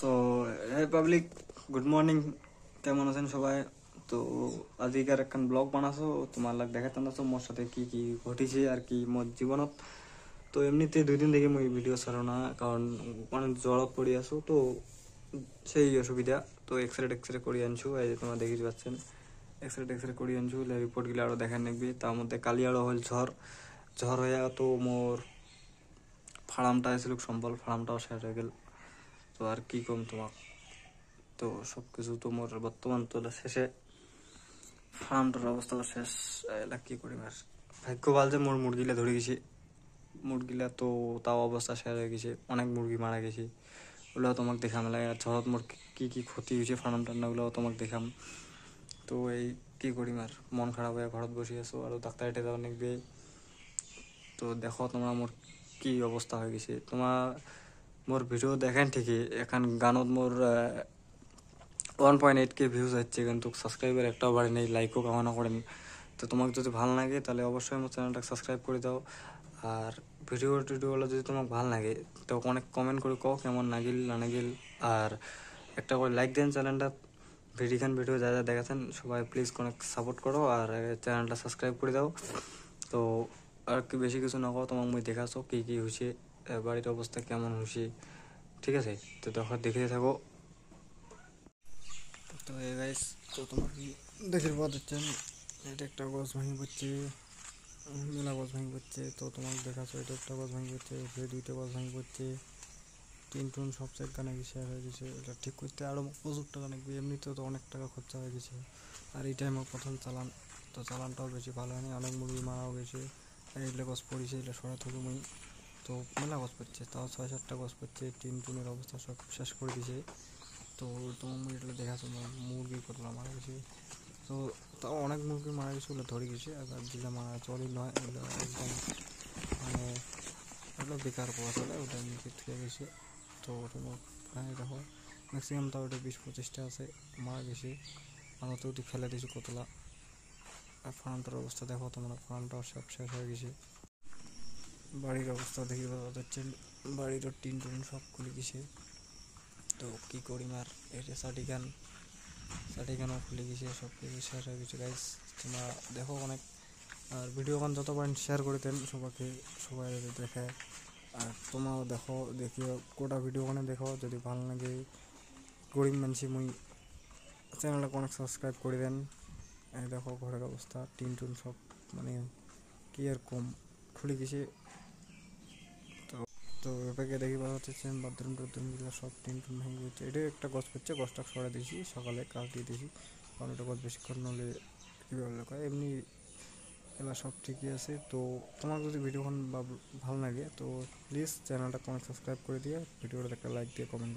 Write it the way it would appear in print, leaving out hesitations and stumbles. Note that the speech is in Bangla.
তো হে পাবলিক, গুড মর্নিং। কেমন আছেন সবাই? তো আজিকার একখান ব্লগ বানাছো, তোমার লাগ দেখাতাম আছো মোর সাথে কি কি ঘটিছে আর কি মোর জীবনত। তো এমনিতে 2 দিন থেকে মই ভিডিও ছাড়ো না, কারণ মানে জ্বরত পড়ি আছো, তো সেই অসুবিধা। তো এক্সরে করি আনছু, এই যে তোমরা দেখি পাচ্ছেন এক্সরে করি আনছু, রিপোর্ট গুলো আরো দেখান নেকবি। তার মধ্যে কালি আরো হল ঝড় হইয়া তো মোর ফার্মটা আসছিল সম্বল, ফার্মটাও শেষ হয়ে গেল। তো আর কি কম তোমাক, তো সবকিছু তো মোর বর্তমান তো শেষে, ফার্মটার অবস্থা শেষ। এলা কি করিম আর, ভাগ্য ভাল যে মোর মুরগিলা ধরে গেছি। মুরগিলা তো তাও অবস্থা শেষ হয়ে গেছে, অনেক মুরগি মারা গেছে। ওগুলো তোমাকে দেখাম লাগে, আর ঝড়ত মোর কি কি ক্ষতি হয়েছে ফার্ম টান্না ওগুলো তোমাকে দেখাম। তো এই কি করিম আর, মন খারাপ হয়ে ঘরত বসে আছো, আর ডাক্তার যাওয়া নেকবে। তো দেখো তোমরা মোর কি অবস্থা হয়ে গেছে। তোমার মোর ভিডিও দেখেন ঠিকই, এখন গানত মোর 1.8K ভিউজ হচ্ছে, কিন্তু সাবস্ক্রাইবার একটাও বাড়ে নেই, লাইকও কামানো করেন। তো তোমাকে যদি ভালো লাগে তাহলে অবশ্যই আমার চ্যানেলটা সাবস্ক্রাইব করে দাও। আর টিডিওগুলো যদি তোমাকে ভালো লাগে তো অনেক কমেন্ট করে কও কেমন নাগিল না নাগিল। আর একটা করে লাইক দেন চ্যানেলটা। ভিডিও যা যা দেখাচ্ছেন সবাই প্লিজ অনেক সাপোর্ট করো, আর চ্যানেলটা সাবস্ক্রাইব করে দাও। তো আর কি বেশি কিছু না কও, তোমাকে মুই দেখাছো কি কি হয়েছে, বাড়ির অবস্থা কেমন হয়েছে। ঠিক আছে, তো দেখতে থাকো। তো এই গাইস, তো তোমার কি দেখে পাচ্ছেন, এটা একটা গছ ভাঙি পড়ছে, মেলা গছ ভাঙি পড়ছে। তো তোমাকে দেখাচ্ছ, এটা একটা গছ ভাঙি পড়ছে, সেই 2টা গছ ভাঙি পড়ছে, টিন টুন সব সাইড কানে শেয়ার হয়ে গেছে। এটা ঠিক করতে আরও প্রচুর টাকা লাগবে, এমনিতেও তো অনেক টাকা খরচা হয়ে গেছে। আর এই টাইমে প্রথম চালান, তো চালানটাও বেশি ভালো হয়নি, অনেক মুরগি মারাও গেছে। আর এগুলো গছ পড়েছে, এগুলো সরা থাকবো মুই। তো মেলা গছ পড়ছে, তাও 6-7টা গছ পড়ছে, টিন টুনের অবস্থা সব শেষ করে দিছে। তো তোমার মুই এটা দেখাচ্ছ, মুরগি কতলা মারা গেছে। তো তাও অনেক মুরগি মারা গেছে, ওগুলো ধরে গেছে। আবার যেগুলো মারা চলি নয় ওগুলো একদম মানে ওগুলো বেকার পাওয়া চলে, ওটা নিচে থেকে গেছে। তো ওটা দেখো ম্যাক্সিমাম তাও ওটা 20-25টা আছে, মারা গেছে। আমরা তো ওটি ফেলে দিয়েছি কতলা। আর ফার্মটার অবস্থা দেখো তোমরা, ফার্মটাও সব শেষ হয়ে গেছে। বাড়ির অবস্থা দেখি যাচ্ছে, বাড়িরও টিন টুন সব খুলে গেছে। তো কী করি আর, এটা সাটিগানও খুলে গেছে, সব কিছু শেষ হয়ে গেছে গাইস। তোমরা দেখো অনেক, আর ভিডিওখান যত পারেন শেয়ার করে দেন সবাইকে, সবাই দেখে। আর তোমরাও দেখো, দেখিও কোটা ভিডিওখানে দেখো, যদি ভালো লাগে। গরিব মানুষই মুই, চ্যানেলটাকে অনেক সাবস্ক্রাইব করে দেন। এই দেখো ঘরের অবস্থা, টিন টুন সব মানে কি আর কম খুলে গেছে। তো তো এটাকে দেখি পাওয়া হচ্ছে বাথরুমগুলো সব টিন টুন ভেঙে গেছে। এটাও একটা গছ করছে, গছটা সরে দিয়েছি, সকালে কাজ দিয়ে দিয়েছি, কারণ এটা গছ বেশিক্ষণ নলে কীভাবে লোক এমনি। এবার সব ঠিকই আছে। তো তোমার যদি ভিডিওখন ভালো লাগে তো প্লিজ চ্যানেলটা সাবস্ক্রাইব করে দিয়ে ভিডিওটা একটা লাইক দিয়ে কমেন্ট